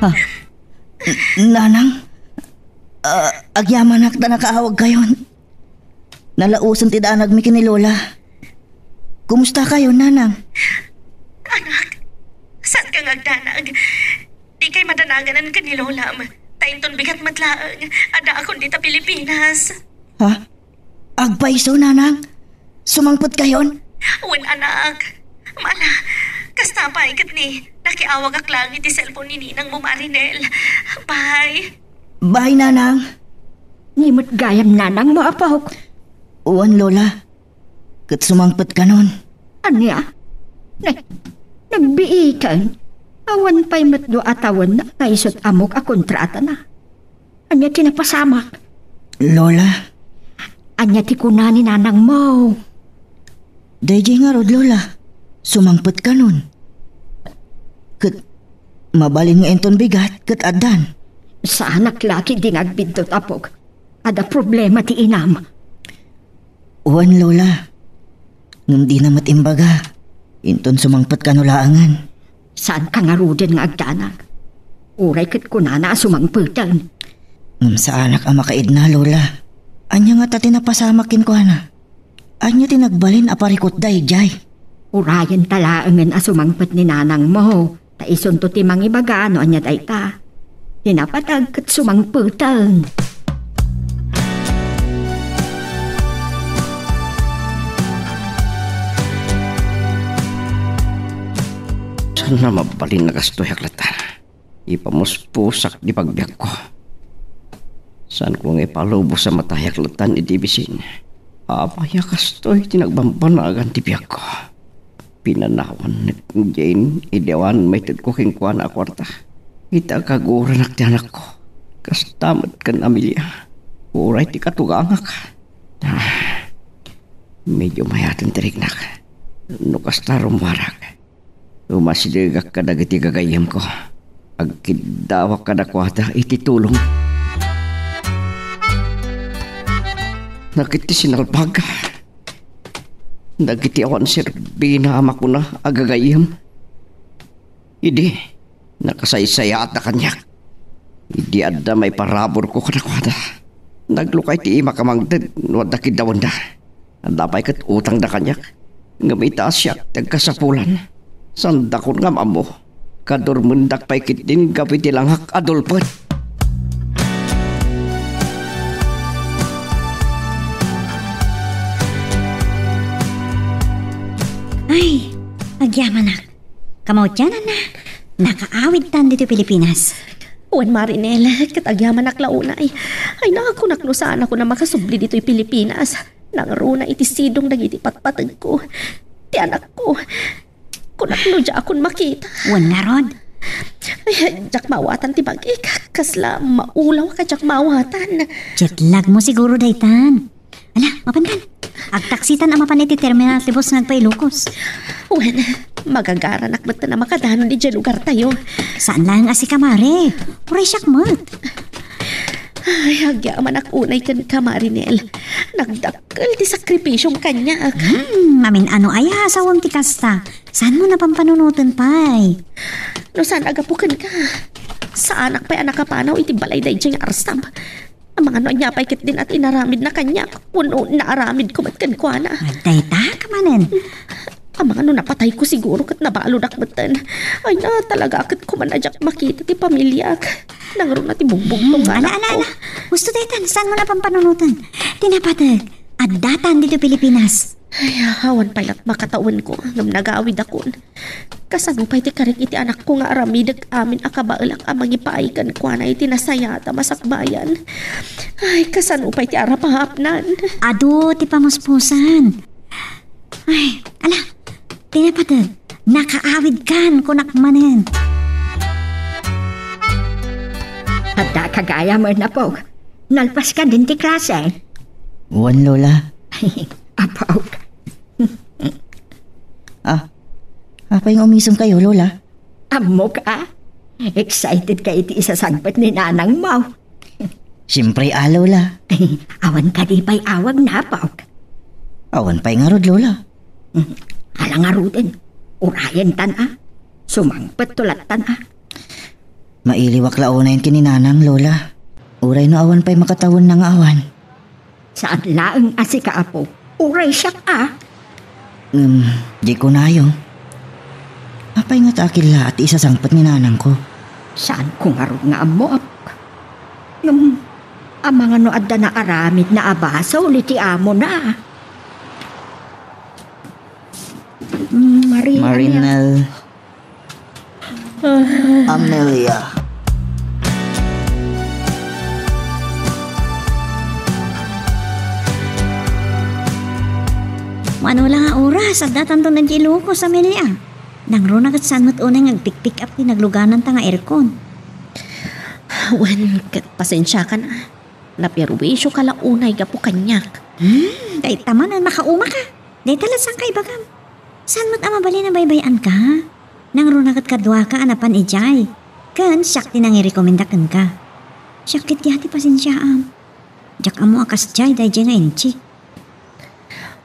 Ha? Nanang? Agyaman na nakaawag kayon. Nalausan ti daanag mi kini Lola. Kumusta kayo, Nanang? Anak, saan kang agdanag? Di kay madanaganan ka ni Lola. Tainton bigat matlaang. Ada akong dita Pilipinas. Ha? Agpaiso, Nanang? Sumangpot kayon? Wen, anak. Mala, kasta pa ikat ni. Nakiawag ak lang iti cellphone ni Ninang mo, Marinel. Bye. Bye, Nanang. Nimot gayam nanang mo, apok. Uwan, Lola. Kat sumangpot ka nun. Anya? Nagbiikan. Awan pa'y matdo atawan na kaisot amok a kontrata na. Anya tinapasamak. Lola? Anya ti kunani nanang mo. Dayjay nga rod, Lola. Sumangpot ka nun. Kat mabalin nga enton bigat kat adan. Sa anak laki di nagbindot apok. Ada problema ti inam. Uwan, Lola. Ngam di na matimbaga. Inton sumangpot ka nulaangan. Saan ka nga rudin nga agdanag? Uray kat kunana sumangputan. Ngam sa anak ang makaid na, Lola. Anya nga tati napasamakin ko na. Anya tinagbalin aparikot dayjay. Urayan talaangan asumangpot ni nanang mo. Taison to timang ibaga ano anya dayta. Hinapatag kat sumangputan. Saan na mabalin na gastoy haklatan? Ipamuspusak di pagbiyak ko. Saan ko nga ipalubos sa matay haklatan idibisin? Apaya gastoy tinagbambanagan di biyak ko. Pinanawan na Jane, idewan may tad ko kingkuan na kwarta. Itagaguran ak anak ko. Kastamat kan Amelia. Uray ti katugangak. Medyo mayatan tirignak. Nukastarom warak. Umasiligak ka dagiti gagayam ko. Agkidawak ka na kwata iti tulong. Nakiti sinalpag. Nagiti awan sirbina ama ko na agagayam. Idi, nakasaysaya at nakanyak. Idi adda may parabor ko kanakwada. Naglukay ti ima kamangdad wadda kidawan da. Andapay kat utang da kanyak. Ngamitaas siya tagkasapulan. Sandakon nga mamo. Kadurmundak pa'y kitin kapiti langhak adulpot. Ay, agyaman na. Kamawtyanan na. Nakaawid tan dito Pilipinas. Uwan, Marinel, katagyaman naklauna ay nakakunak no saan ako na makasubli dito'y Pilipinas. Nangaruna iti sidong nagiti patpatag ko. Ti anak ko. Kunak no dya akong makita. Uwan nga rod. Ay, jak mawatan ti bagik. Kasla maulaw ka jak mawatan. Jetlag mo siguro daytan. Ala, mapantan. Agtaksitan ang mapan iti terminal tibos nagpailukos. Uwan, magagaranak ba't na makadahanon di dyan lugar tayo? Saan lang asi kamare? Uray siyak mat. Ay, agyaman ak unay kan Marinel. Nagdakkel ti sakripisyong kanya. Mamin ano ay asawam ti kasta. Saan mo napampanunutan pa'y? No saan agapukan ka? Sa anak pa'y anak kapanaw iti balay day dyan arsam. Ang mga noon niya pa'y kit din at inaramid na kanya. Puno na aramid kumatkan kwa na. Magdayta ka manen. Ang mga noon napatay ko siguro kat nabaludak batan. Ay na talaga akit kumanadyak makita ti pamilya. Nangaroon na ti bugbog tong anak ko. Ala. Gusto daytan, saan mo napampanunutan? Tinapatag. Addatan dito Pilipinas. Ay, hawan pa'y lat makatawan ko. Nang nag-aawid akon. Kasanupay ti karik iti anak ko nga aramidag amin akabaal ang mangipaikan kwa na iti nasayata masakbayan. Ay, kasanupay ti arapahapnan. Ado, ti pamuspusan. Ay, ala, tinapatag. Nakaawid kan kunak manen. Ada kagaya mo na po. Nalpas ka din ti klase. Uwan, Lola. Apok. Apay nga umisong kayo, Lola. Amo ka? Excited ka iti isasagpat ni nanang mo. Siyempre, Lola. Awan ka di pa'y awag na, Apok. Awan pa'y nga rod, Lola. Alang nga rudin. Urayan tan, Sumangpat tulad tan, Mailiwak launa yun kininanang, Lola. Uray no awan pa'y makatawon ng awan. Saan laang asi ka, apo? Uray siya ka. Di ko nayo. Apay nga takila at isasangpat ni nanang ko. Saan ko nga ron nga amo, ap? Ang mga no adda na aramid na abasa ulit amo na. Marinel. Amelia. Ano lang nga oras at datan to nagiloko sa Amelia. Nang ro nagat saan mo't unang nag-pick up ti nagluganan ta nga aircon. Wen, pasensya ka na. Napirwisyo ka lang unay gapo kanyak. Kay tama na makauma ka. Day talasang kay bagam. Saan mo't amabali na baybayan ka? Nang ro nagat kadwa ka anapan ijay. Kan siyak ti nang i-recomendakan ka. Siyakit di hati pasensya am. Jak amo akas jay day jay nga inchi.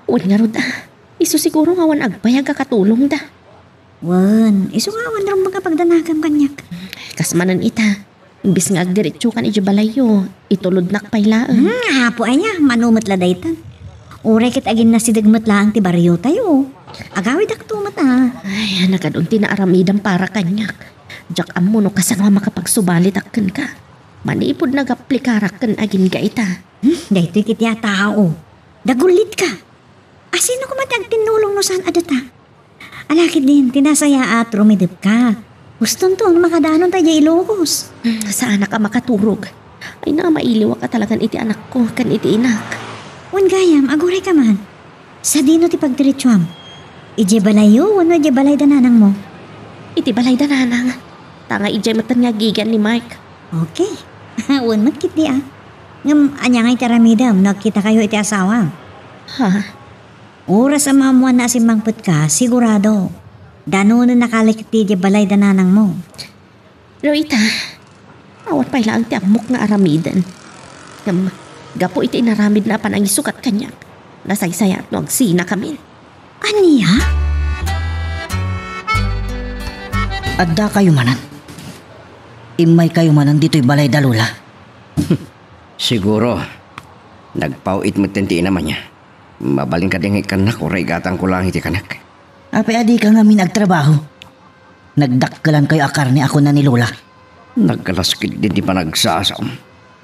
Wen nga ro da. Iso siguro nga wan agbayag ka katulong da. Wan, iso nga wan rin magkapagdanagam kanyak. Kasmanan ita. Imbis nga agdiretso kan ijabalayo. Itulod nak paylaan. Hapo ay niya, manumat la daytan. Uray kit agin na si dagmat lang ti baryo tayo. Agawid ak tumat Ay, nakadunti na aramidang para kanyak. Jak amo no kasan nga makapagsubalit akken ka. Manipod nag-aplikarak kan agin ga ita. Daytoy kit ya tao. Dagulit ka. Asino ko matag tinulong no saan adata? Alakid din, tinasaya at rumidip ka. Guston to, makadanon tayo Ilocos. Sa anak ka makaturog. Ay na, mailiwa ka talagang iti anak ko, kan iti inak. Wan gayam, aguray ka man. Sa dino ti pagdiretsuam. Ije balayo, wano ije balay dananang mo. Iti balay dananang. Tanga ije matan nga gigan ni Mike. Okay. Wan matkit di Ngam, anya nga iti ramidam, nagkita kayo iti asawa. Ha? Oras ang maamuan na si mangput ka, sigurado. Dano na nakalik ti balay dananang mo. Rita, awat pa'y lang ti amok nga aramidan. Ngam, gapo iti inaramid na pan ang isukat kanyak. Nasaysaya at no agsina kami. Aniya? Adda kayo manan. Imay kayo manan dito'y balay da, Lola. Siguro, nagpauit mo tinti naman niya. Mabaling ka din kanak, uray gatang ko lang iti kanak. Apay adi ka nga minagtrabaho. Nagdakkalan kayo akar ni ako na ni Lola. Nagkalaskid din di pa nagsasaom.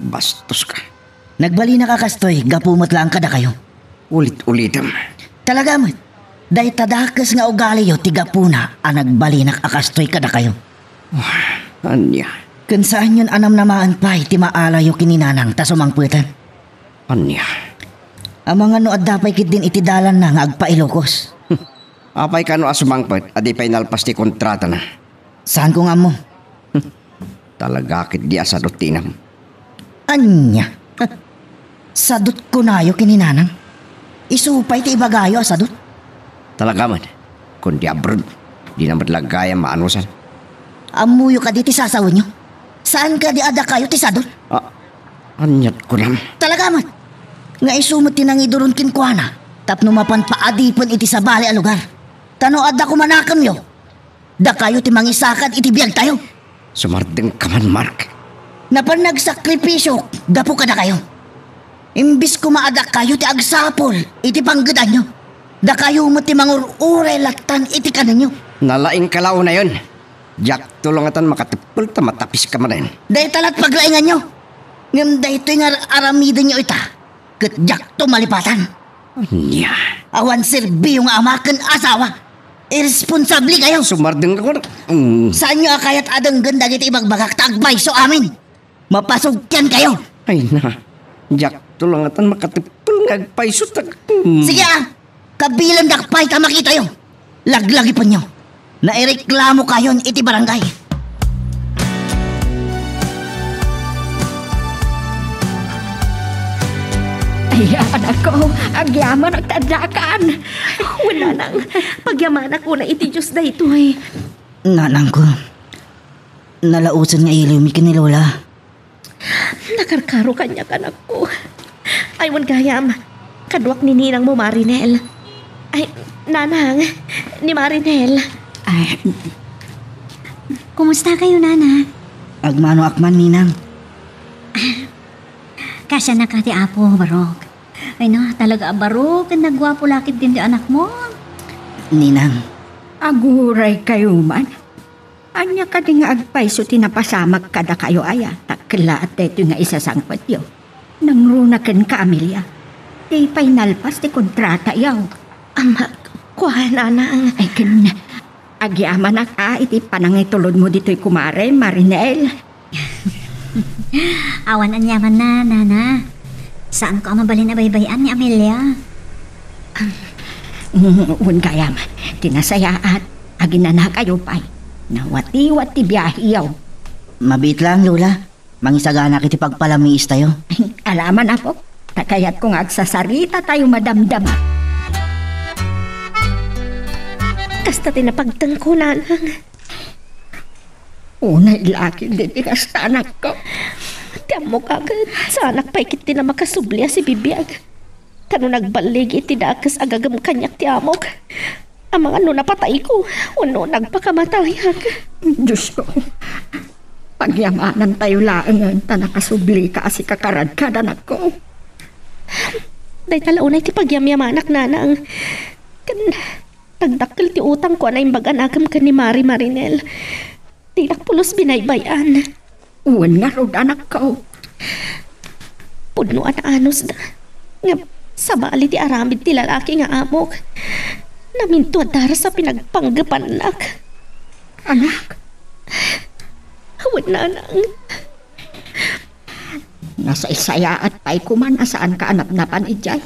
Bastos ka. Nagbali na kakastoy, gapumot lang kada kayo. Ulit-ulitam. Talaga mo, dahil tadakas nga ugali yo, tigapuna, ang nagbali na kakastoy kada kayo. Anya? Kung saan yun anam namaan pa, iti maala yo kininanang tasumangputan. Anya? Ang mga no adapay kit din iti dalan na nga agpailokos. Apay ka no asumangpet, adi pa'y nalpas ti kontrata na. Saan ko nga mo? Talaga kit di asadot tinam. Anya? Sadot ko na yo kininanang. Isupay ti ibagayo asadot. Talaga man. Kung di abroad, di naman lagaya maanusan. Amuyo ka di ti sasawa nyo. Saan ka di ada kayo ti sadot? Anyat ko lang. Talaga man. Nga isumot tinang idurun kinkwana. Tapno mapan paadipon iti sa bali a lugar. Tano adda ko manakam yo. Da kayo ti mangisakad iti biyag tayo. Sumardeng ka man, Mark. Napan nagsakripisyo, gapo ka na kayo. Imbis ko maadak kayo ti agsapol, iti panggadan nyo. Da kayo mo ti mangururay latan iti kanan nyo. Nalaing kalao na yun. Jack, tulungatan makatipul ta matapis ka man rin. Dahi talat paglaingan nyo. Ngam dahi ito'y aramidan nyo ita. Kat Jack to malipatan. Anya? Awan serbi yung amakan asawa. Irresponsable kayo. Sumardeng ako. Saan nyo akayat adang ganda iti ibagbagak tagbay so amin? Mapasugyan kayo. Ay na. Jack, tulungatan makatipul ngagpaiso tag. Sige kabilang dakpay ka makita yo. Laglagi pa nyo. Naireklamo kayon iti barangay. Ay, anak ko, agyaman ang tadlakan. Wala nang pagyaman ako na iti Diyos da ito ay. Nanang ko. Nalausan nga ilaw mi ni Lola. Nakarkaro kanya anak ko. Ay, wan gayam. Kadwak ni ninang mo, Marinel. Ay, nanang, ni Marinel. Ay, Kumusta kayo, Nana? Agmano akman, ninang. Kasya na ka ti Apo, Barok. Ay no, talaga Barok, ang nagwapo lakit din ti anak mo. Ninang, Aguray kayo man. Anya ka di nga agpayso tinapasamag kada kayo aya. Takla at eto nga isasangpat yo. Nangrunakan ka, Amelia. Di painalpas ti kontrata yaw. Ama, kuha nanang. Ay kin, agyaman na ka iti panangitulod mo dito'y kumare, Marinel. Awan anyaman na, nana. Saan ko ang mabalin na baybayan ni Amelia? Un kayam, tinasayaat, aginana kayo pa'y. Nawati-wati biyahiyaw. mabit lang, Lola. Mangisagana kiti pagpalamiis tayo. Alaman ako, takayat kong agsasarita tayo madamdama. Kasta tinapagtang ko nanang. Unay laki din ikasta anak ko. Tiyan mo kagad. Sa anak pa ikit na makasubliya si Bibiyag. Tano nagbalig iti dakas agagam kanyak ti amok. Ang mga napatay ko. Uno nagpakamatayag. Diyos ko, pagyamanan tayo laangan ta nakasubli ka asi kakarad ka anak ko. Day talaunay ti pagyamyamanak nanang. Kan tagdakkel ti utang ko na imbagan agam ka ni Marinel. Tilak pulos binaybayan. Uwan nga rod anak ko. Pudno anos na. Nga sabali ti aramid ti lalaki nga amok. Naminto dara sa pinagpanggapan anak. Anak, Hawad nanang. nasa isaya at pa'y kuman asaan ka anap-napan ijay.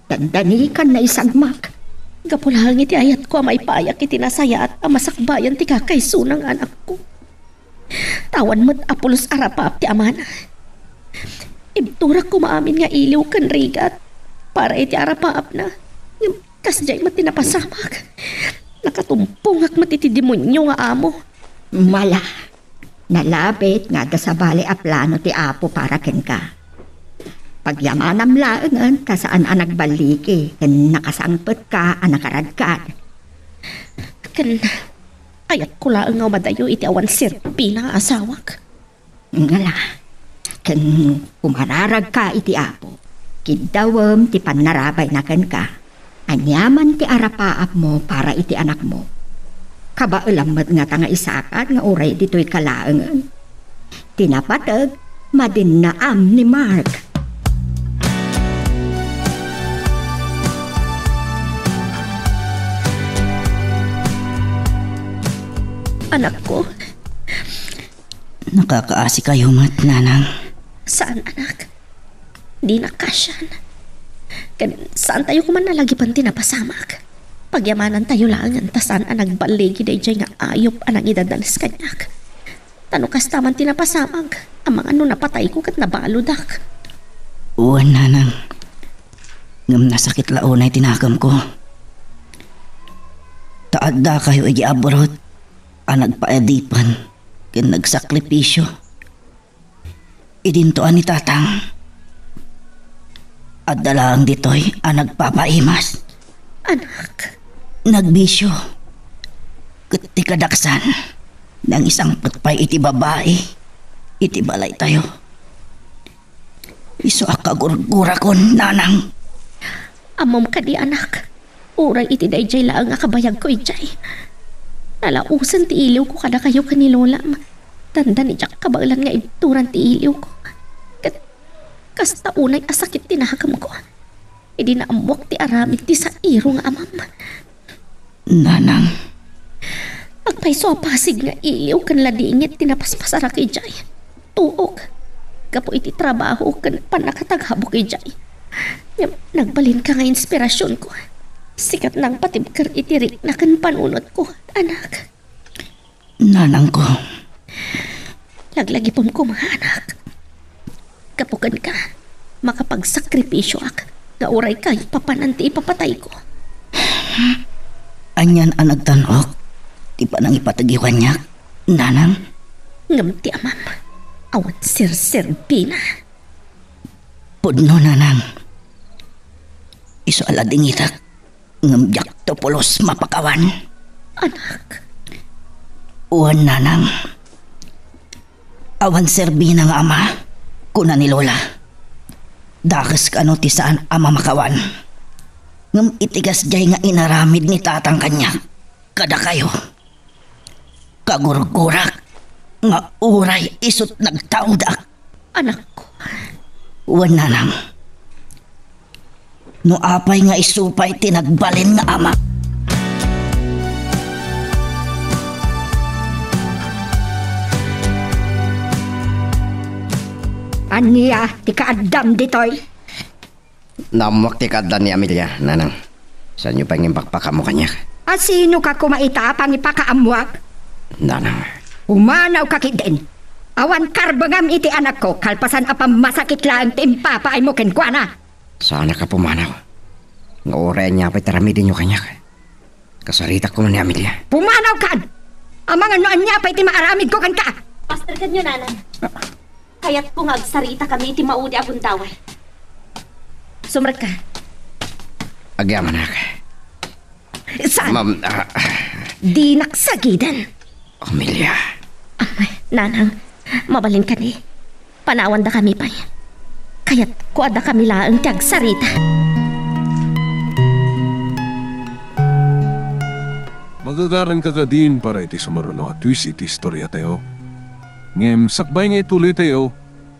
Dandanikan na isagmak. Gapulahang iti ayat ko may payak iti nasaya at amasakbayan ti kakayso ng anak ko. Tawan mo't apulos arapap ti amana. Ibturak ko maamin nga iliw kan rigat para iti arapap na. Kasjay mat tinapasamag. Nakatumpungak mat iti demonyo nga amo. Mala, nalabit nga da sa bali a plano ti Apo para ken ka. Pagyamanam laangan kasaan ang nagbaliki ken nakasangpet ka ang nakaradkad. Kan ayat ko lang nga madayo iti awan sirpi na asawak. Ngala, ken kumararag ka iti Apo. Kidawem ti panarabay na ken ka. Anyaman ti arapaap mo para iti anak mo. Kabailamad nga tanga isakat nga uray dito'y kalaangan. Tinapatag, madinaam ni Mark. Anak ko, Nakakaasi kayo, mat, nanang. saan anak? Di na kasyan. Kan saan tayo kuman nalagipan tinapasamak? Pagyamanan tayo lang ang tasan ang nagbaligi day jay nga ayop ang idadanas kanyak. Tano kas taman tinapasamag, ang mga napatay ko kat nabaludak. Uwan, nanang. Ngam nasakit launay tinakam ko. Taadda kayo igiaborot. Ang nagpaedipan. Kin nagsakripisyo. Idintoan ni tatang. At dalang dito'y ang nagpapaimas. Anak, Nagbisyo. Kuti kadaksan. Nang isang patpay iti babae. Iti balay tayo. Iso akagurgura kon, nanang. amom ka di anak. Uray iti dayjay lang nga kabayag ko ijay. Nalausan ti iliw ko kada kayo kanilolam. Tanda ni Jack kabailan nga ituran ti iliw ko. Kasta unay asakit tinahakam ko. Idi na amwak ti aramid ti sa iro nga amam. Nanang. Agpaiso pasig nga iliw kan ladingit tinapaspasara kay Jay. Tuok. Gapo iti trabaho kan panakataghabok kay Jay. Nagbalin ka nga inspirasyon ko. Sikat nang patibkar itirik na kan panunot ko, anak. Nanang ko. Laglagi pom ko mga anak. Kapukan ka, makapagsakripisyo ak. Nga uray ka, papananti ipapatay ko. Anyan ang nagtanok. Di pa nang ipatagiwan niya. Nanang. Ngam ti amam, awan sir-sirbina. Pudno, nanang. Iso alading itak. Ngamjak to pulos mapakawan. Anak, Uwan, nanang. Awan serbi ng ama, kuna ni Lola. Dakas ka ano ti saan ama makawan. Ngam itigas jay nga inaramid ni tatang kanya. Kada kayo. Kagurgurak nga uray isot nagtaudak. Anak ko, Wan nanang. No apay nga isupay tinagbalin nga ama. Aniya, ti kaadam ditoy. Namuak ti kadlan ni Amelia, nanang. Saan nyo pa yung pakpaka mo kanya? Asino ka kumaita pang ipakaamuak? Nanang, Umanaw ka kidin. Awan karbangam iti anak ko, kalpasan apam masakit lang timpapa ay mo kenkwana. sana ka pumanaw. Nga oray niya pa'y taramidin nyo kanya. Kasarita ko man ni Amelia. Pumanaw kan! Amang anoan niya pa iti maaramid ko kan ka. pastor kan nyo, nanan. Kaya't kung agsarita kami, iti maudi akong taway. Sumrag ka. Agyaman na ka. Saan? Ma'am, Di naksagidan. Amelia. Nanang, mabalin ka ni. Panawan da kami pa'y. Kaya't kuada kami laang ti agsarita. Magagaran ka din para iti sumaruno at twist iti istorya tayo. Ngem, sakbay nga ituloy tayo,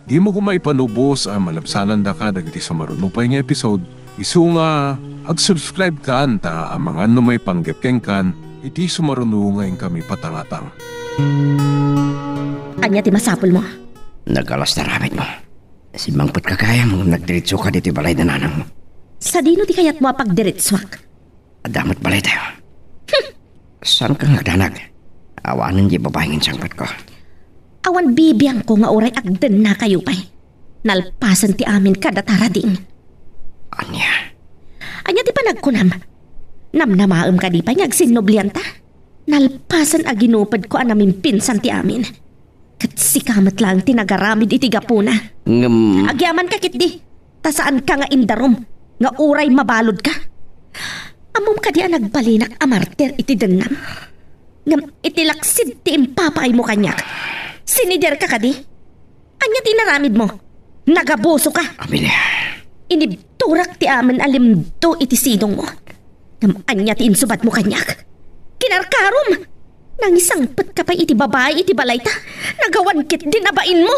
di mo kumaipanubos ang malabsanan da ka dagiti sumaruno pa nga episode. Isu nga, ag-subscribe ka ta ang mga may panggapkeng kan, iti sumaruno ngayon kami patangatang. Anya ti masapul mo. Nagalas na ramit mo. Si Mangput ka kaya mo nagdiritso ka dito balay na nanang mo. Sa dino ti kayat mo pagdiritswak. Adamot balay tayo. Saan ka nagdanag? Awanan di babayangin sangpat ko. Awan bibiyang ko nga oray agden na kayo pa'y. Nalpasan ti amin kada tarading. Anya? Anya ti panagkunam. Namnamaam ka di pa niya agsinublian ta. Nalpasan aginupad ko anamin pinsan ti amin. Kat sikamat lang tinagaramid iti gapuna. Agyaman ka kit di. Ta saan ka nga indarom. Nga uray mabalod ka. Amom ka di nagbalinak amarter iti denam. Ngam itilaksid ti impapay mo kanyak. Sinider ka di. Anya tinaramid mo. Nagabuso ka. Amelia. Inibturak ti amin alimdo iti sidong mo. Ngam anya ti insubat mo kanyak. Kinarkarom. Nangisangpet ka pa iti babae iti balay ta. Nagawan kit din abain mo.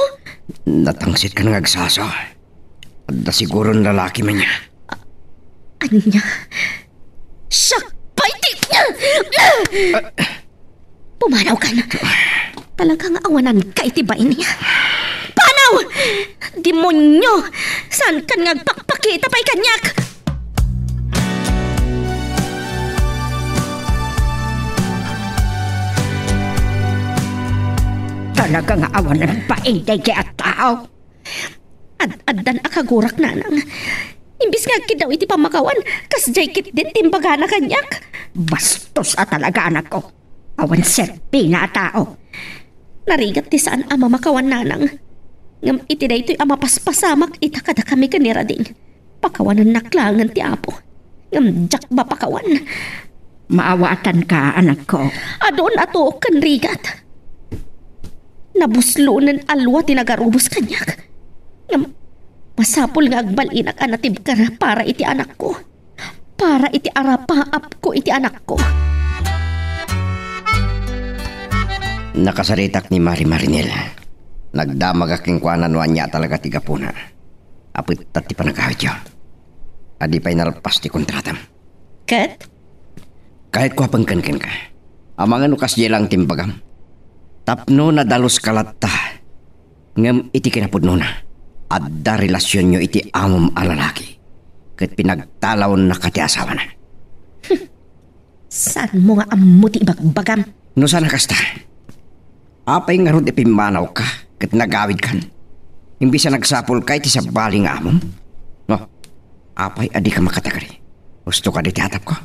Natangsit ka ng agsaso. Adda siguro ng lalaki man niya. Anya. Siyak pa iti. Pumanaw ka na. Talagang awanan ka iti bain niya. Panaw! Demonyo! Saan ka ngagpakpakita pa'y kanyak? Talaga nga awan na nagpainday kaya tao. Ad-addan akagurak nanang. Imbis nga kid daw iti pamakawan, kas jay kit din timbaga na kanyak. Bastos at talaga anak ko. Awan serpi na tao. Narigat ti saan ama makawan nanang. Ngam iti da ito'y ama paspasamak itakada kami kanira din. Pakawanan naklangan ti apo. Ngam jak ba pakawan? Maawatan ka anak ko. Adon ato kan rigat. Nabuslunan alwa tinagarubos kanyak. Ngam masapul nga agbalinak anatib ka na para iti anak ko. Para iti arapaap ko iti anak ko. Nakasaritak ni Mari Marinel. Nagdamag aking kuanan niya talaga tiga puna. Apit tati panagkawit yun. Adi pa'y nalpas ti kontratam. Kat? Kahit ko pangkankan ka. Amang anukas di lang timbagam. Tapno na dalos kalatta. Ngam iti kinapudno na. Adda relasyon nyo iti amom alalaki. Kat pinagtalaw na kati asawa na. Saan mo nga amuti ibagbagam? No sana kasta. Apay nga ron ipimanaw ka. Kat nagawid kan. Imbisa nagsapol ka iti sa baling amom. No, apay adi ka makatagari. Gusto ka di tiatap ko.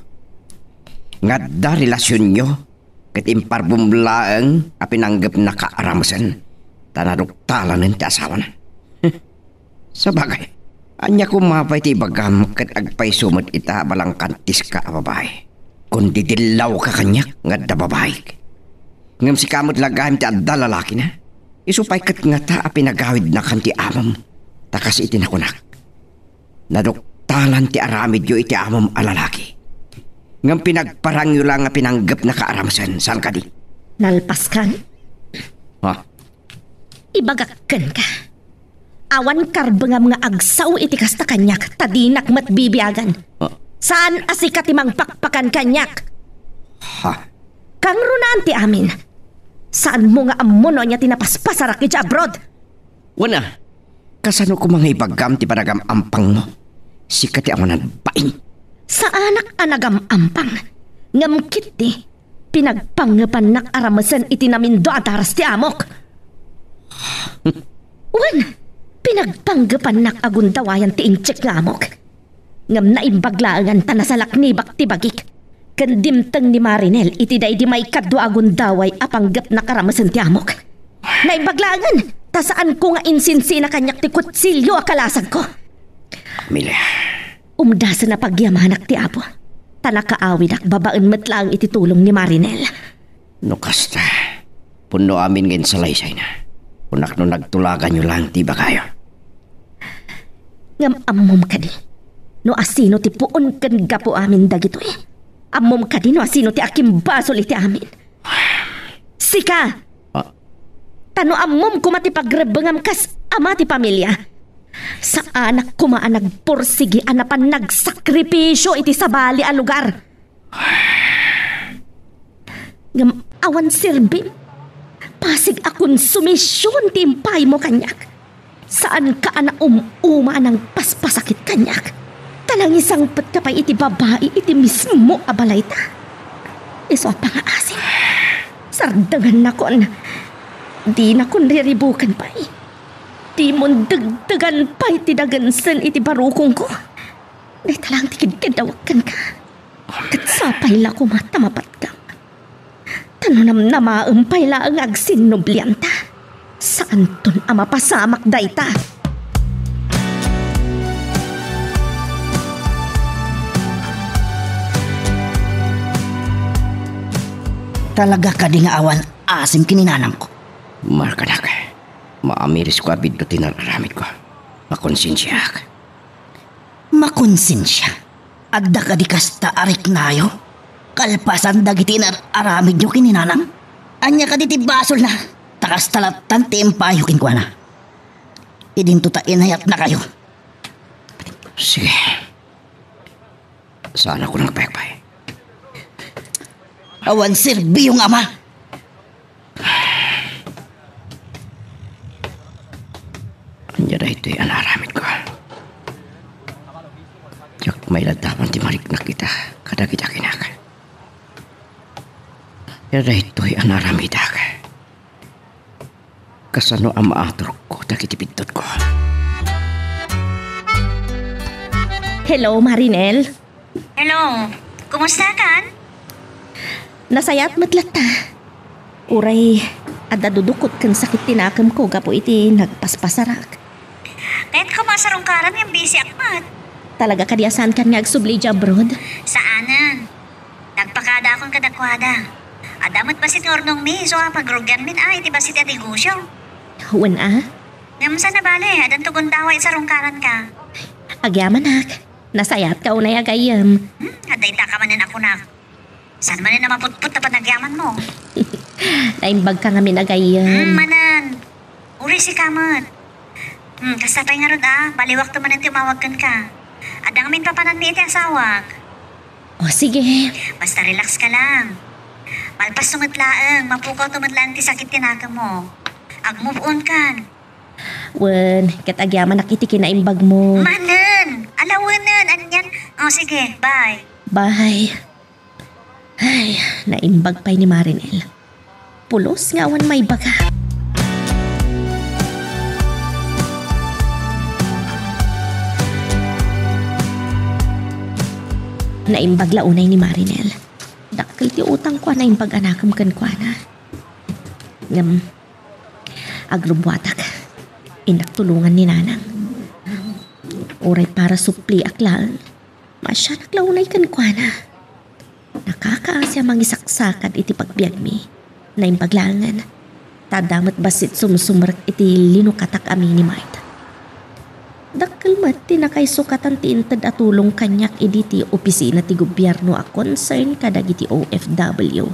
Nga da relasyon nyo. Kat imparbumlaang apinanggap na kaaramasan. Tanaduktalan ti asawa na. Sa bagay, anya kumapay ti bagam kat agpay sumot ita balang kantis ka babae. Kundi dilaw ka kanyak nga da babae. Ngam si kamot lagahim ti adda lalaki na. Isupay kat nga ta a pinagawid na kan ti amam. Takas iti nakunak. Naduktalan ti aramid yu iti amam alalaki. Ngam pinagparangyo lang nga pinanggap na kaaramasan. Saan ka di? Nalpaskan? Ha? Ibagakkan ka. Awan karbengam nga agsaw iti kasta kanyak, tadinak mat bibiyagan. Saan asikat imang pakpakan kanyak? Ha? Kang runaan ti amin. Saan mo nga amuno niya tinapaspasarak iti abroad? Wana, kasano ko mga ibagam ti panagam ampang mo? Sikat ti amanan baing. Sa anak anagam ampang, ngamkit ti, pinagpangapan nak aramasan iti namin do ataras ti amok. Wan, pinagpanggapan nak agundawayan ti inchek nga amok. Ngam na imbaglaangan tanasalak ni bakti bagik. Kandimtang ni Marinel iti day di may kadwa agundaway apanggap na karamasan ti amok. Na imbaglaangan, tasaan ko nga insinsi na kanyak ti kutsilyo akalasag ko. Mila. Umdasa na pagyamanak ti apo. Tanakaawid ak babaan matlang iti tulong ni Marinel. No kasta, puno amin ngayon sa laysay na. Unak no nagtulagan nyo lang ti ba kayo? Ngam ammom ka di. No asino ti puon kan gapo amin dagito eh. Ammom ka di no asino ti akim basol iti amin. Sika! Tano ammom kumati pagrebengam kas ama ti pamilya. Sa anak kumaan nagpursigi anapan nagsakripisyo iti sabali a lugar. Ngam awan sirbin. Pasig akong sumisyon timpay mo kanyak. Saan ka ana uma ng paspasakit kanyak? Tanang isang patapay iti babae iti mismo abalay ta. Iso pa nga asin. Sardangan na kon. Di na kon riribukan pa eh. Di mon dagdagan pa iti dagansan iti barukong ko. Di talang tikid-kadawakan ka. Katsapay la kumatamapat ka. Tanunam na maumpay la ang agsinublianta. Saan ton ama pasamak dayta? Talaga ka di nga awan asim kininanam ko. Markanak. Maamiris ko abid do tinararamit ko. Makonsensya ka. Makonsensya. Adda ka di kasta arik nayo. Kalpasan dagiti aramid nyo kininanam. Anya ka di basol na. Takas talatan tiimpayo kinkwa na. Idinto ta inayat na kayo. Sige. Saan ako nagpayagpay? Awan sirbi yung ama. Anya na ito'y anaramit ko. Yak may ladaman ti marik na kita. Kada kita kinak. Anya na ito'y anaramit ako. Kasano ang maaturok ko dagitipindot ko. Hello, Marinel. Hello, kumusta kan? Nasayat matlata. Uray, adadudukot kan sakit tinakam ko gapo iti nagpaspasarak. Kahit kumasarungkaran yung busy akmat. Talaga kadiasan kan nga agsubli dya abroad? Saanan? Nagpakada akong kadakwada. Adamat ba si Tornong Mi? So pagrugyan min iti ba si Tadigusyo? Huwan Ngamusa na bale, adan tugon daway sa rungkaran ka. Agyamanak. Nasayat ka unay agayam. Aday ta ka manin ako na. Saan manin na maputput na panagyaman mo? Naimbag ka nga minagayam. Manan. Uri si Kamat. Kasapay nga ron baliwak to manin tumawagkan ka. Adang amin papanan mi iti asawag. O sige. Basta relax ka lang. Malpas tumatlaang, mapukaw tumatlaan ti sakit tinaka mo. Ag-move on kan. Wen, katagyaman nakiti kinaimbag mo. Manan! Alawanan! Anyan? Sige, bye. Bye. Ay, naimbag pa'y ni Marinel. Pulos nga awan may baga. Naimbag launay ni Marinel. Dakil ti utang kwa na imbag anakam kan kwa na. Ngam, agrubwatak. Inaktulungan ni Nanang. Oray para supli aklaan. Masya naglaunay kan kwa na. Nakakaasya mangisaksakan iti pagbiag mi na impaglangan. Tadamat basit sumsumark iti linukatak amin ni Mart. Dakkel mat tinakay sukatan ti inted at tulong kanyak iti opisina ti gobyerno a concern kadagiti OFW.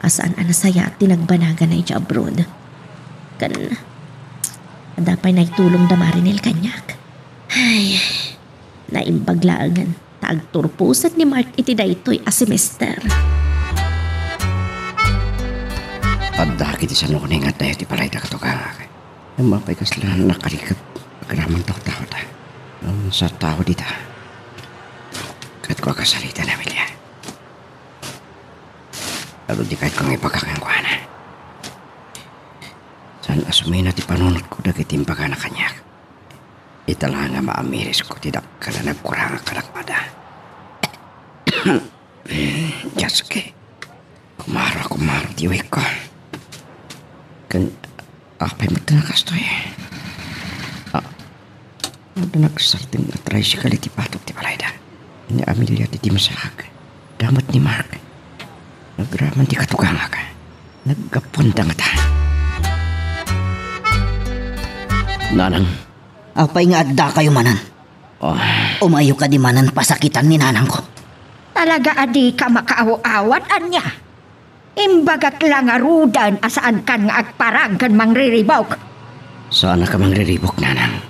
Asaan anasaya tinagbanagan na iti abroad. Kan, adapay na itulong damarinil kanyak. Ay, naimbaglaangan. Taagturpusat ni Mark iti daytoy a semester. Adda kiti sa nukuning at tayo ti palay da katukangak. Ang mapay kaslaan nakarikat pagkaraman tao ta. Sa tao dita. Kat ko kasalita na milya. Pero di kahit kong ipagkakangkuhan na. San asumin na ti panunod ko dagitim baga na kanyak. Itala nga maamiris ko tidak ka na nagkurang kalakmada. Yasuke. Kumaro tiwik ko. Kan apay mo tinakas to eh. Ano nagsarting na tricycle iti patok ti palayda. Ni Amelia ti masahag. Damat ni Mark. Nagraman ti katukanga ka. Naggapunta nga ta. Nanang. Apay nga adda kayo manan. Umayo ka di manan pasakitan ni nanang ko. Talaga adi ka makaaw-awat anya. Imbagak lang arudan asaan kan nga agparang kan mangriribok. Saan ka mangriribok, nanang?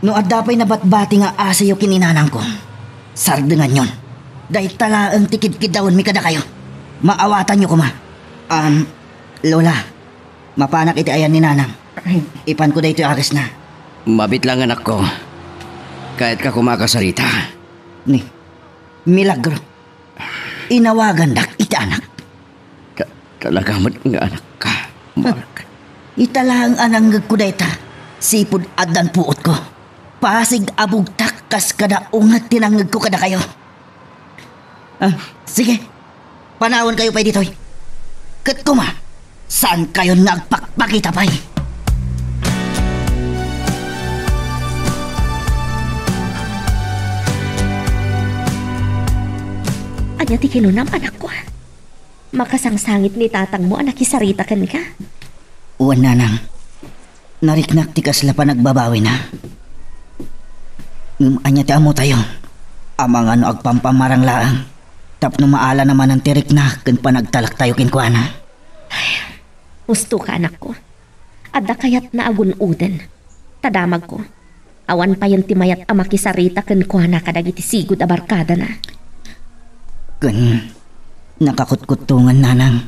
No adda pa'y nabatbati nga asayo kininanang ko. Sardengan yon. Dahil tala ang tikid-kidawon mi kada kayo. Maawatan nyo ko ma. Lola, mapanak iti ayan ni nanang. Ipan ko dahito aris na. Mabit lang anak ko. Kahit ka kumakasarita. Ni, milagro. Inawagan dak iti anak. Talagamot nga anak ka, Mark. Italang anang gagkudayta. Sipod adan puot ko. Pasig abugtak kas kada ungat tinangag ko kada kayo. Sige. Panawon kayo pa'y ditoy. Kat ko ma. Saan kayo nagpakpakita pa'y? Anya ti kinunam anak ko. Makasangsangit ni tatang mo anak isarita kan ka. Uwan nanang. Nariknak ti kasla pa nagbabawi na. Anya ti amo tayo. Amang ano agpampamarang laang. Tapno maala naman ang tirik na kan panagtalak tayo kinkwana. Gusto ka anak ko. Adda kayat na agun-uden. Tadamag ko. Awan pa yan timayat amakisarita kan kuha na kadagiti sigod abarkada na. Nakakutkutungan nanang.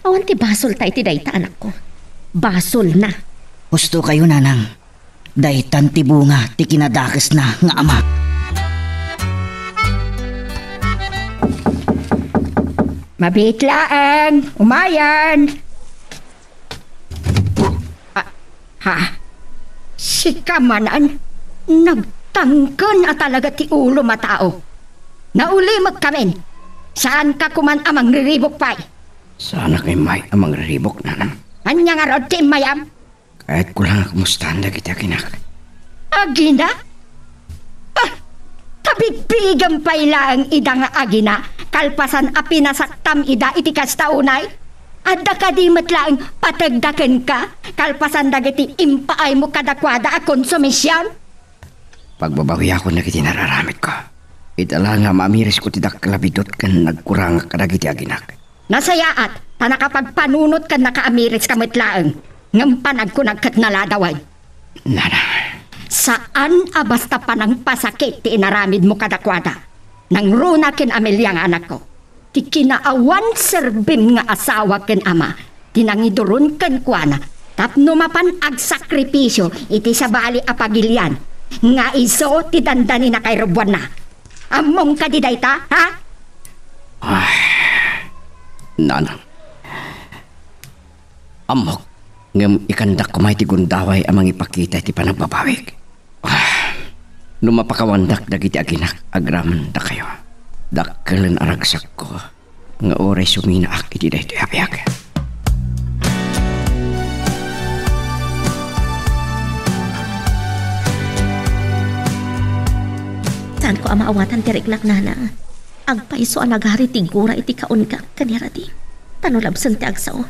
Awan ti basol tayo ti dayta anak ko. Basol na. Gusto kayo nanang. Daytan ti bunga ti kinadakes na nga ama. Mabitlaan, umayan. Si kamanan, nagtangkan at talaga ti ulo matao. Naulimag kamin. Saan ka kuman amang riribok pa'y? Sana kay may amang riribok, nanang. Anya nga rod ti mayam? Kahit ko lang kumustahan na kita kinak. Agina? Tabigbigan pa'y lang ida nga agina. Kalpasan a pinasaktam ida iti kastaunay. Adda ka di matlaang patagdaken ka. Kalpasan dagiti impaay mo kadakwada a konsumisyon. Pagbabawi ako na kiti nararamit ko. Itala nga mamiris ko tidak kalabidot kan nagkurang kadagiti aginak. Nasayaat, ta nakapagpanunot kan nakaamiris kamitlaang. Ngampanag ko nagkatnaladaway. Nanang. Saan basta pa ng pasakit ti inaramid mo kadakwada? Nang runa kin Amelia nga anak ko. Ti kinaawan serbim nga asawa ken ama. Tinangidurun ken kuana. Tapno mapan agsakripisyo iti sabali apagilyan. Nga iso ti dandani na kay Robuan na. Among ka di dayta, ha? Nanang. Amok. Ngam ikandak kumay ti gundaway amang ipakita ti panagbabawik. Numapakawandak dagiti aginak agraman da kayo. Dakkelan aragsak ko. Nga oray suminaak iti dayto yapyak. Saan ko amaawatan tiriknak nana? Agpaiso ang nagari tigura iti kaon ka kanira di. Tanulabsan ti agsaw.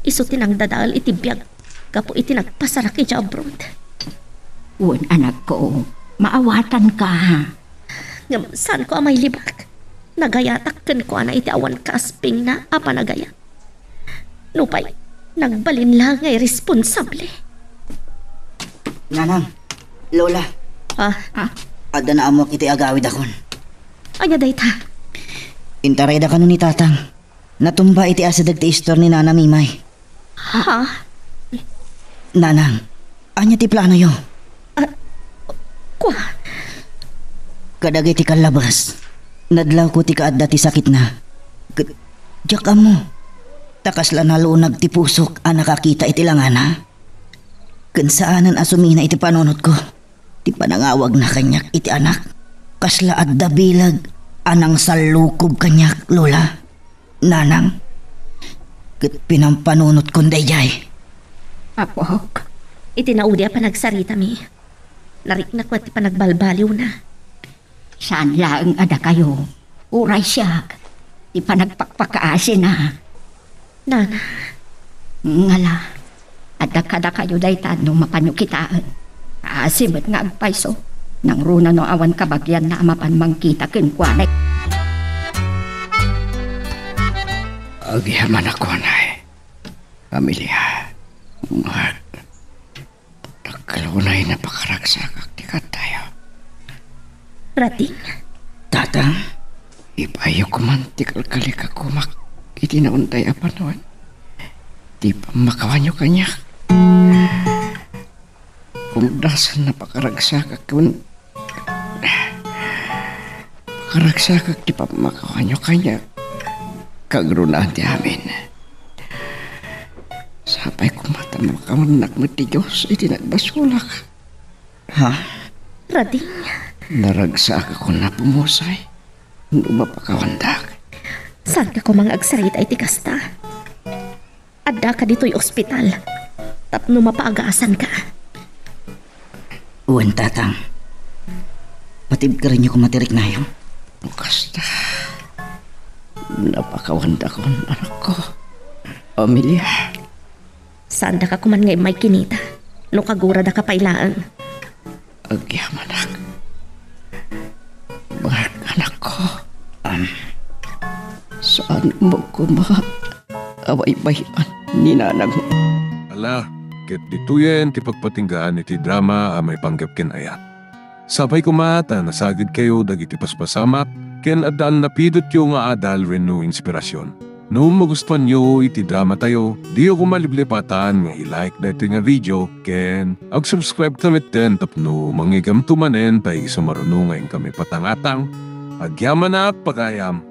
Iso tinang dadal iti biyag. Kapo iti nagpasarak iti abroad. Un anak ko, maawatan ka. Ngam, saan ko amay libak? Nagayatakkan ko ana iti awan kasping na apa nagaya. Nupay, nagbalin lang ngay responsable. Nanang, Lola, ada na amok iti agawid akon. Anya dayta. Intaray da kanu ni tatang. Natumba iti asadag ti istor ni Nana Mimay. Ha? Nanang, anya ti plano yo? Kwa? Kadag iti kalabas. Nadlaw ko ti kaadda ti sakit na. Diyak mo. Takas lang halunag ti pusok ang nakakita iti langana. Kansaanan asumina iti panunot ko. Ti panangawag na kanyak iti anak. Kasla adda bilag anang salukob kanyak, Lola. Nanang, kat pinampanunot kong dayjay. Apok, Itinaudi pa nagsarita mi. Narik na ko at panagbalbaliw na. saan lang ada kayo? Uray siya. Di pa nagpakpakaasin na. Nana, Ngala, ada kada kayo daytan no mapanyukitaan. Asimot nga agpaiso. Nang runa no awan kabagyan na mapan mangkita kinkwanay. Agyaman ako na Amelia. Takalunay na pakaragsak di ka tayo. Rating. Tatang, Ipayo ko man tikal-kalik ako itinauntay apa naman. Di pa makawanyo kanya. Kumdasan na pakaragsak akon. Pakaragsak di pa makawanyo kanya. Kagrunahan ti amin. Sapay ko mata makamanak mo ti Diyos iti nagbasulak. ha? Rating. Naragsak ako na pumusay. Ano mapakawandak? Saan ka ko mga agsarita iti kasta? Adda ka dito'y ospital. Tapno mapaagasan ka. Uwan, tatang. Patib ka rin niyo kumatirik na yun. Bukasta. Napakawanda ko ang anak ko. Amelia. Saan da ka kuman ngay may kinita? No kagura da ka pailaan. Agyamanak. Mga anak ko. Saan mo ko away-bayan ni nanang mo? Ala, ket dituyen ti pagpatinggaan iti drama a may panggap ken ayat. Sabay kumata nasagid kayo dagiti paspasamak ken addaan napidot yo nga adal wenno inspirasyon. No magustuhan nyo iti drama tayo, di ako maliblipatan nga i-like dito nga video ken ag-subscribe tamit din tapno mangigam tumanen tayo sa marunungan kami patangatang. Agyaman na pagayam.